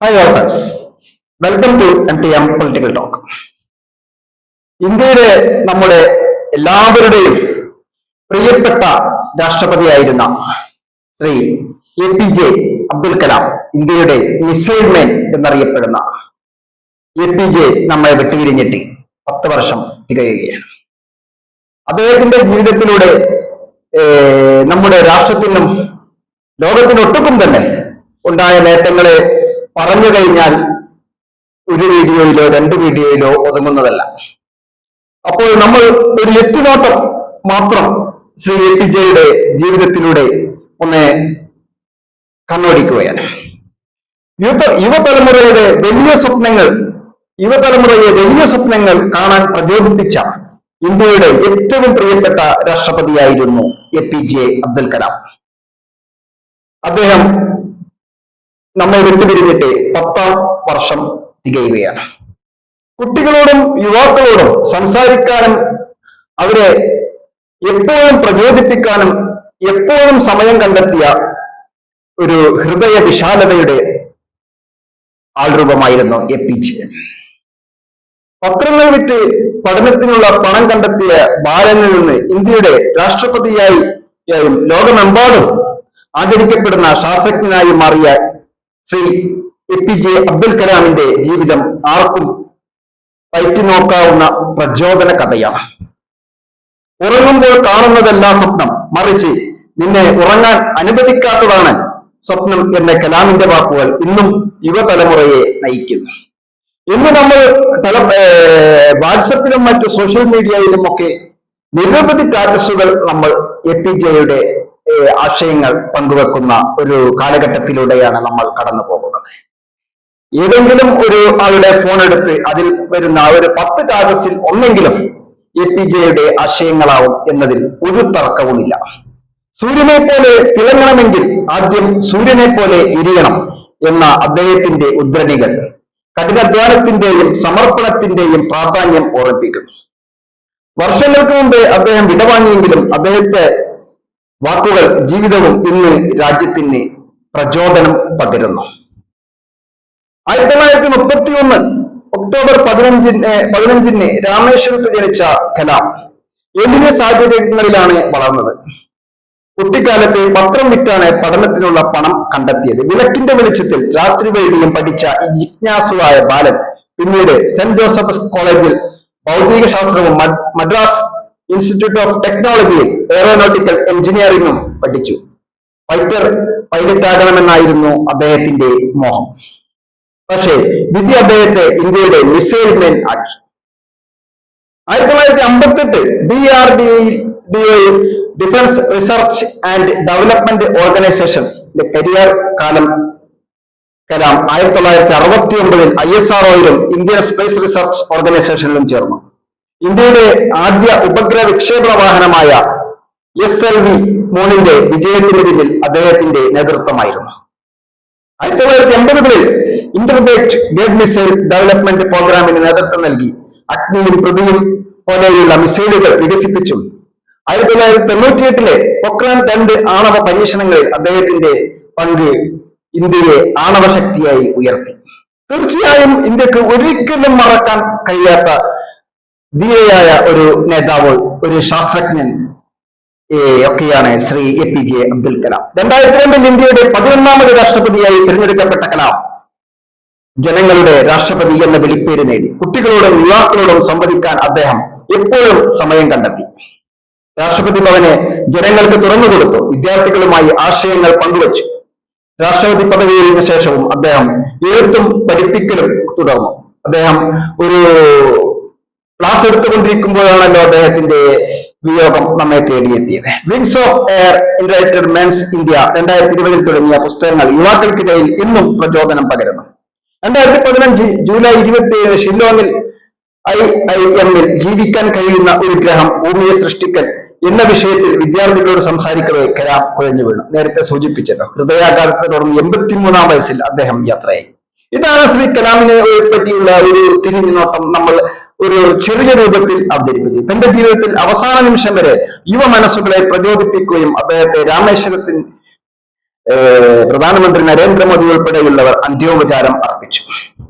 Hi all friends, welcome to MTM political talk. ഇന്ത്യയിലെ നമ്മുടെ എല്ലാവരുടെയും പ്രിയപ്പെട്ട രാഷ്ട്രപതിയായിരുന്ന ശ്രീ APJ അബ്ദുൽ കലാം, ഇന്ത്യയുടെ മിസൈൽ മാൻ എന്നറിയപ്പെടുന്ന APJ നമ്മെ വിട്ടുപിരിഞ്ഞിട്ട് 10 വർഷം തികയുകയാണ്. അദ്ദേഹത്തിന്റെ ജീവിതത്തിലൂടെ നമ്മുടെ രാഷ്ട്രത്തിനും ലോകത്തിനൊട്ടുക്കും തന്നെ ഉണ്ടായ നേട്ടങ്ങളെ പറഞ്ഞു കഴിഞ്ഞാൽ ഒരു വീഡിയോയിലോ 2 വീഡിയോയിലോ ഒതുങ്ങുന്നതല്ല. അപ്പോൾ നമ്മൾ ഒരു എത്തിനോട്ടം മാത്രം ശ്രീ APJയുടെ ജീവിതത്തിലൂടെ ഒന്ന് കണ്ണോടിക്കുകയാണ്. യുവതലമുറയെ വലിയ സ്വപ്നങ്ങൾ കാണാൻ പ്രചോദിപ്പിച്ച ഇന്ത്യയുടെ ഏറ്റവും പ്രിയപ്പെട്ട രാഷ്ട്രപതിയായിരുന്നു APJ അബ്ദുൽ കലാം. അദ്ദേഹം നമ്മെ വിട്ടുപിരിഞ്ഞിട്ട് 10 വർഷം തികയുകയാണ്. കുട്ടികളോടും യുവാക്കളോടും സംസാരിക്കാനും അവരെ എപ്പോഴും പ്രചോദിപ്പിക്കാനും എപ്പോഴും സമയം കണ്ടെത്തിയ ഒരു ഹൃദയ വിശാലതയുടെ ആൾരൂപമായിരുന്നു APJ. പത്രങ്ങൾ വിറ്റ് പഠനത്തിനുള്ള പണം കണ്ടെത്തിയ ബാലനിൽ നിന്ന് ഇന്ത്യയുടെ രാഷ്ട്രപതിയായും ലോകമെമ്പാടും ആദരിക്കപ്പെടുന്ന ശാസ്ത്രജ്ഞനായി മാറിയ ശ്രീ APJ അബ്ദുൽ കലാമിന്റെ ജീവിതം ആർക്കും പയറ്റിനോക്കാവുന്ന പ്രചോദന കഥയാണ്. ഉറങ്ങുമ്പോൾ കാണുന്നതല്ല സ്വപ്നം, മറിച്ച് നിന്നെ ഉറങ്ങാൻ അനുവദിക്കാത്തതാണ് സ്വപ്നം എന്ന കലാമിന്റെ വാക്കുകൾ ഇന്നും യുവതലമുറയെ നയിക്കുന്നു. ഇന്ന് നമ്മൾ വാട്സപ്പിലും മറ്റു സോഷ്യൽ മീഡിയയിലും ഒക്കെ നിരവധി സ്റ്റാറ്റസുകൾ നമ്മൾ APJയുടെ ആശയങ്ങൾ പങ്കുവെക്കുന്ന ഒരു കാലഘട്ടത്തിലൂടെയാണ് നമ്മൾ കടന്നു പോകുന്നത്. ഏതെങ്കിലും ഒരു ആളുടെ ഫോൺ എടുത്ത് അതിൽ വരുന്ന ഒരു 10 സ്റ്റാറ്റസിൽ ഒന്നെങ്കിലും APJയുടെ ആശയങ്ങളാവും എന്നതിൽ ഒരു തർക്കവുമില്ല. സൂര്യനെ പോലെ തിളങ്ങണമെങ്കിൽ ആദ്യം സൂര്യനെ പോലെ എരിയണം എന്ന അദ്ദേഹത്തിന്റെ ഉദ്ധരണികൾ കഠിനാധ്വാനത്തിന്റെയും സമർപ്പണത്തിന്റെയും പ്രാധാന്യം ഓർമ്മിപ്പിക്കുന്നു. വർഷങ്ങൾക്ക് മുമ്പ് അദ്ദേഹം വിടവാങ്ങിയെങ്കിലും അദ്ദേഹത്തെ വാക്കുകൾ ജീവിതവും ഇന്ന് രാജ്യത്തിന് പ്രചോദനം പകരുന്നു. 1931 ഒക്ടോബർ 15 രാമേശ്വരത്ത് ജനിച്ച കലാം എളിയ സാഹചര്യങ്ങളിലാണ് വളർന്നത്. കുട്ടിക്കാലത്ത് പത്രം വിറ്റാണ് പഠനത്തിനുള്ള പണം കണ്ടെത്തിയത്. വിളക്കിന്റെ വെളിച്ചത്തിൽ രാത്രി വൈകിയും പഠിച്ച ഈ ജിജ്ഞാസുവായ ബാലൻ പിന്നീട് സെന്റ് ജോസഫ്സ് കോളേജിൽ ഭൗതിക ശാസ്ത്രവും മദ്രാസ് ഇൻസ്റ്റിറ്റ്യൂട്ട് ഓഫ് ടെക്നോളജിയിൽ എയറോനോട്ടിക്കൽ എഞ്ചിനീയറിംഗും പഠിച്ചു. പൈലറ്റ് ആകണമെന്നായിരുന്നു അദ്ദേഹത്തിന്റെ മോഹം. പക്ഷേ വിധി അദ്ദേഹത്തെ ഇന്ത്യയുടെ മിസൈൽ മാൻ ആക്കി. 1958 DRDO defence research and development ഓർഗനൈസേഷന്റെ കരിയർ കാലം കലാം 1969 ISROയിലും ഇന്ത്യൻ സ്പേസ് റിസർച്ച് ഓർഗനൈസേഷനിലും ചേർന്നു. ഇന്ത്യയുടെ ആദ്യ ഉപഗ്രഹ വിക്ഷേപണ വാഹനമായ SLV-3 വിജയത്തിന് പിന്നിൽ അദ്ദേഹത്തിന്റെ നേതൃത്വമായിരുന്നു. 1980 ഇന്റർബേറ്റ് ഗൈഡ് മിസൈൽ ഡെവലപ്മെന്റ് പ്രോഗ്രാമിന് നേതൃത്വം നൽകി അഗ്നിയും പൃഥ്വിയും പോലെയുള്ള മിസൈലുകൾ വികസിപ്പിച്ചു. 1998 പൊക്രാൻ 2 ആണവ പരീക്ഷണങ്ങളിൽ അദ്ദേഹത്തിന്റെ പങ്ക് ഇന്ത്യയെ ആണവശക്തിയായി ഉയർത്തി. തീർച്ചയായും ഇന്ത്യക്ക് ഒരിക്കലും മറക്കാൻ കഴിയാത്ത ധീരയായ ഒരു നേതാവ്, ഒരു ശാസ്ത്രജ്ഞൻ ഒക്കെയാണ് ശ്രീ APJ അബ്ദുൽ കലാം. 2002 ഇന്ത്യയുടെ 11ാമത് രാഷ്ട്രപതിയായി തിരഞ്ഞെടുക്കപ്പെട്ട കലാം ജനങ്ങളുടെ രാഷ്ട്രപതി എന്ന വിളിപ്പേര് നേടി. കുട്ടികളോടും യുവാക്കളോടും സംവദിക്കാൻ അദ്ദേഹം എപ്പോഴും സമയം കണ്ടെത്തി. രാഷ്ട്രപതി ഭവനെ ജനങ്ങൾക്ക് തുറന്നുകൊടുത്തു. വിദ്യാർത്ഥികളുമായി ആശയങ്ങൾ പങ്കുവച്ചു. രാഷ്ട്രപതി പദവിയേറിയ ശേഷവും അദ്ദേഹം എഴുത്തും പഠിപ്പിക്കലും തുടർന്നു. അദ്ദേഹം ഒരു ക്ലാസ് എടുത്തുകൊണ്ടിരിക്കുമ്പോഴാണല്ലോ അദ്ദേഹത്തിന്റെ വിയോഗം നമ്മെ തേടിയെത്തിയത്. വിങ്സ് ഓഫ് എയർ ഇന്ററേറ്റഡ് മെൻസ് ഇന്ത്യ 2020 തുടങ്ങിയ പുസ്തകങ്ങൾ യുവാക്കൾക്കിടയിൽ ഇന്നും പ്രചോദനം പകരുന്നു. 2015 ജൂലൈ 27 ഷില്ലോങ്ങിൽ IIM ജീവിക്കാൻ കഴിയുന്ന ഒരു ഗ്രഹം ഭൂമിയെ സൃഷ്ടിക്കൽ എന്ന വിഷയത്തിൽ വിദ്യാർത്ഥികളോട് സംസാരിക്കവേ കലാം കുഴഞ്ഞു വീണു. നേരത്തെ സൂചിപ്പിച്ചല്ലോ, ഹൃദയാഘാതത്തെ തുടർന്ന് 83ാം വയസ്സിൽ അദ്ദേഹം യാത്രയായി. ഇതാണ് ശ്രീ കലാമിനെ പറ്റിയുള്ള ഒരു തിരിഞ്ഞുനോട്ടം നമ്മൾ ഒരു ചെറിയ രൂപത്തിൽ അവതരിപ്പിച്ചു. തന്റെ ജീവിതത്തിൽ അവസാന നിമിഷം വരെ യുവ മനസ്സുകളെ പ്രചോദിപ്പിക്കുകയും അദ്ദേഹത്തെ പ്രധാനമന്ത്രി നരേന്ദ്രമോദി ഉൾപ്പെടെയുള്ളവർ അന്ത്യോപചാരം അർപ്പിച്ചു.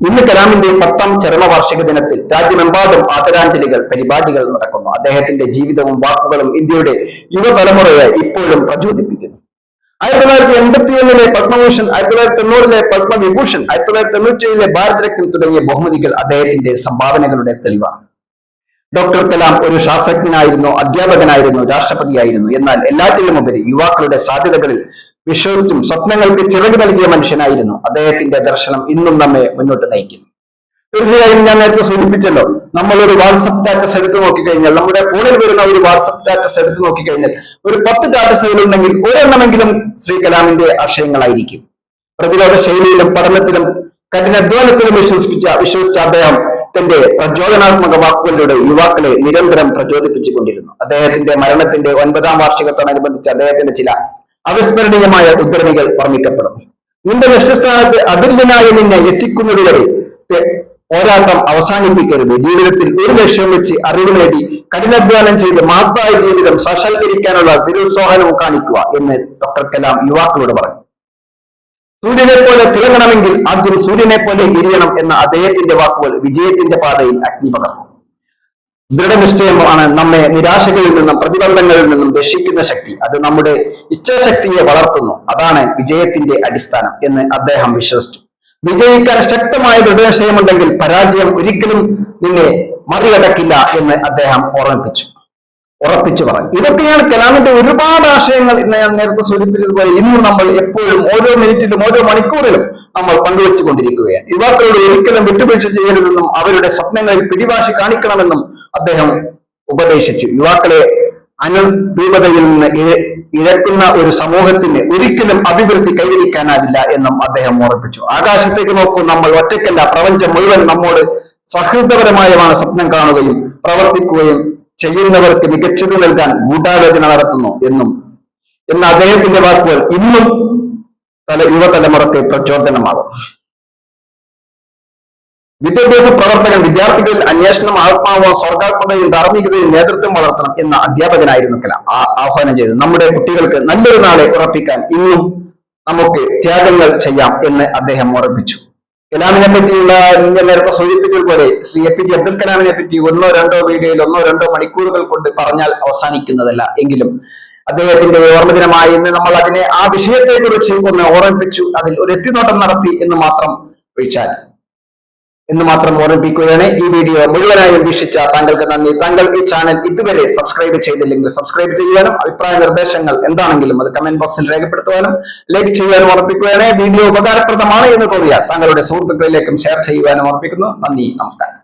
ഇന്ന് കലാമിന്റെ 10ാം ചരമവാർഷിക ദിനത്തിൽ രാജ്യമെമ്പാടും ആദരാഞ്ജലികൾ പരിപാടികൾ നടക്കുന്നു. അദ്ദേഹത്തിന്റെ ജീവിതവും വാക്കുകളും ഇന്ത്യയുടെ യുവതലമുറയെ ഇപ്പോഴും പ്രചോദിപ്പിക്കുന്നു. 1981 പത്മഭൂഷൺ, 1990 പത്മവിഭൂഷൺ, 1997 ഭാരത് രത്ന തുടങ്ങിയ ബഹുമതികൾ അദ്ദേഹത്തിന്റെ സംഭാവനകളുടെ തെളിവാണ്. ഡോക്ടർ കലാം ഒരു ശാസ്ത്രജ്ഞനായിരുന്നു, അധ്യാപകനായിരുന്നു, രാഷ്ട്രപതിയായിരുന്നു. എന്നാൽ എല്ലാറ്റിലുമുപരി യുവാക്കളുടെ സാധ്യതകളിൽ വിശ്വസിച്ചും സ്വപ്നങ്ങൾക്ക് ചിറക് നൽകിയ മനുഷ്യനായിരുന്നു. അദ്ദേഹത്തിന്റെ ദർശനം ഇന്നും നമ്മെ മുന്നോട്ട് നയിക്കുന്നു. തീർച്ചയായും ഞാൻ നേരത്തെ സൂചിപ്പിച്ചല്ലോ, നമ്മൾ ഒരു വാട്സപ്പ് സ്റ്റാറ്റസ് എടുത്തു നോക്കിക്കഴിഞ്ഞാൽ, നമ്മുടെ ഫോണിൽ വരുന്ന ഒരു വാട്സപ്പ് സ്റ്റാറ്റസ് എടുത്തു നോക്കിക്കഴിഞ്ഞാൽ ഒരു 10 സ്റ്റാറ്റസുകളുണ്ടെങ്കിൽ ഒരെണ്ണമെങ്കിലും ശ്രീ കലാമിന്റെ ആശയങ്ങളായിരിക്കും. പ്രതിരോധ ശൈലിയിലും പഠനത്തിലും കഠിനാധ്വാനത്തിലും വിശ്വസിച്ച അദ്ദേഹം തന്റെ പ്രചോദനാത്മക വാക്കുകളിലൂടെ യുവാക്കളെ നിരന്തരം പ്രചോദിപ്പിച്ചുകൊണ്ടിരുന്നു. അദ്ദേഹത്തിന്റെ മരണത്തിന്റെ 9ാം വാർഷികത്തോടനുബന്ധിച്ച് അദ്ദേഹത്തിന്റെ ചില അവിസ്മരണീയമായ ഉദ്ധരണികൾ വർണ്ണിക്കപ്പെടുന്നു. നിന്റെ ലക്ഷ്യസ്ഥാനത്ത് അതുല്യനായ നിന്നെ എത്തിക്കുന്നതുവരെ പോരാട്ടം അവസാനിപ്പിക്കരുത്. ജീവിതത്തിൽ ഒരു ലക്ഷ്യം വെച്ച് അറിവ് നേടി കഠിനാധ്വാനം ചെയ്ത് മഹത്തായ ജീവിതം സാക്ഷാത്കരിക്കാനുള്ള തിരുത്സാഹനം കാണിക്കുക എന്ന് ഡോക്ടർ കലാം യുവാക്കളോട് പറഞ്ഞു. സൂര്യനെ പോലെ തിളങ്ങണമെങ്കിൽ ആദ്യം സൂര്യനെ പോലെ എരിയണം എന്ന അദ്ദേഹത്തിന്റെ വാക്കുകൾ വിജയത്തിന്റെ പാതയിൽ അഗ്നി പകർന്നു. ദൃഢനിശ്ചയമാണ് നമ്മെ നിരാശകളിൽ നിന്നും പ്രതിബന്ധങ്ങളിൽ നിന്നും രക്ഷിക്കുന്ന ശക്തി. അത് നമ്മുടെ ഇച്ഛാശക്തിയെ വളർത്തുന്നു. അതാണ് വിജയത്തിന്റെ അടിസ്ഥാനം എന്ന് അദ്ദേഹം വിശ്വസിച്ചു. വിജയിക്കാൻ ശക്തമായ ദൃഢനിശ്ചയമുണ്ടെങ്കിൽ പരാജയം ഒരിക്കലും നിന്നെ മറികടക്കില്ല എന്ന് അദ്ദേഹം ഉറപ്പിച്ചു പറഞ്ഞു. ഇതൊക്കെയാണ് കലാമിന്റെ ഒരുപാട് ആശയങ്ങൾ. ഇന്ന് ഞാൻ നേരത്തെ സൂചിപ്പിച്ചതുപോലെ ഇന്നും നമ്മൾ എപ്പോഴും ഓരോ മിനിറ്റിലും ഓരോ മണിക്കൂറിലും നമ്മൾ പങ്കുവെച്ചുകൊണ്ടിരിക്കുകയാണ്. യുവാക്കളോട് ഒരിക്കലും വിട്ടുവീഴ്ച ചെയ്യരുതെന്നും അവരുടെ സ്വപ്നങ്ങളിൽ പിടിവാശി കാണിക്കണമെന്നും അദ്ദേഹം ഉപദേശിച്ചു. യുവാക്കളെ അനുരൂപതയിൽ നിന്ന് ഇഴക്കുന്ന ഒരു സമൂഹത്തിന് ഒരിക്കലും അഭിവൃദ്ധി കൈവരിക്കാനാവില്ല എന്നും അദ്ദേഹം ഉറപ്പിച്ചു. ആകാശത്തേക്ക് നോക്കൂ, നമ്മൾ ഒറ്റയ്ക്കല്ല, പ്രപഞ്ചം മുഴുവൻ നമ്മോട് സൗഹൃദപരമായാണ് സ്വപ്നം കാണുകയും പ്രവർത്തിക്കുകയും ചെയ്യുന്നവർക്ക് മികച്ചത് നൽകാൻ ഗൂഢാലോചന നടത്തുന്നു എന്ന അദ്ദേഹത്തിന്റെ വാക്കുകൾ ഇന്നും യുവതലമുറയ്ക്ക് പ്രചോദനമാകും. വിദ്യാഭ്യാസ പ്രവർത്തകൻ വിദ്യാർത്ഥികളിൽ അന്വേഷണം, ആത്മാവോ, സ്വർഗാത്മകതയും ധാർമ്മികതയും നേതൃത്വം വളർത്തണം എന്ന അധ്യാപകനായിരുന്നു കലാം ആഹ്വാനം ചെയ്തത്. നമ്മുടെ കുട്ടികൾക്ക് നല്ലൊരു നാളെ ഉറപ്പിക്കാൻ ഇന്നും നമുക്ക് ത്യാഗങ്ങൾ ചെയ്യാം എന്ന് അദ്ദേഹം ഉറപ്പിച്ചു. കലാമിനെ പറ്റിയുള്ള ഞാൻ നേരത്തെ സൂചിപ്പിച്ചതുപോലെ ശ്രീ APJ അബ്ദുൽ കലാമിനെ പറ്റി 1-2 വീഡിയോയിൽ 1-2 മണിക്കൂറുകൾ കൊണ്ട് പറഞ്ഞാൽ അവസാനിക്കുന്നതല്ല. എങ്കിലും അദ്ദേഹത്തിന്റെ ഓർമ്മദിനമായി ഇന്ന് നമ്മൾ അതിനെ ആ വിഷയത്തെ കുറിച്ച് ഒന്ന് ഓർമ്മിപ്പിച്ചു, അതിൽ ഒരു എത്തിനോട്ടം നടത്തി എന്ന് മാത്രം ഓർമ്മിപ്പിക്കുകയാണ്. ഈ വീഡിയോ മുഴുവനായും വീക്ഷിച്ച താങ്കൾക്ക് നന്ദി. താങ്കൾ ഈ ചാനൽ ഇതുവരെ സബ്സ്ക്രൈബ് ചെയ്തില്ലെങ്കിൽ സബ്സ്ക്രൈബ് ചെയ്യാനും അഭിപ്രായ നിർദ്ദേശങ്ങൾ എന്താണെങ്കിലും അത് കമന്റ് ബോക്സിൽ രേഖപ്പെടുത്തുവാനും ലൈക്ക് ചെയ്യാനും ഓർമ്മിപ്പിക്കുകയാണ്. വീഡിയോ ഉപകാരപ്രദമാണ് എന്ന് തോന്നിയാൽ താങ്കളുടെ സുഹൃത്തുക്കളിലേക്കും ഷെയർ ചെയ്യുവാനും ഓർമ്മിപ്പിക്കുന്നു. നന്ദി, നമസ്കാരം.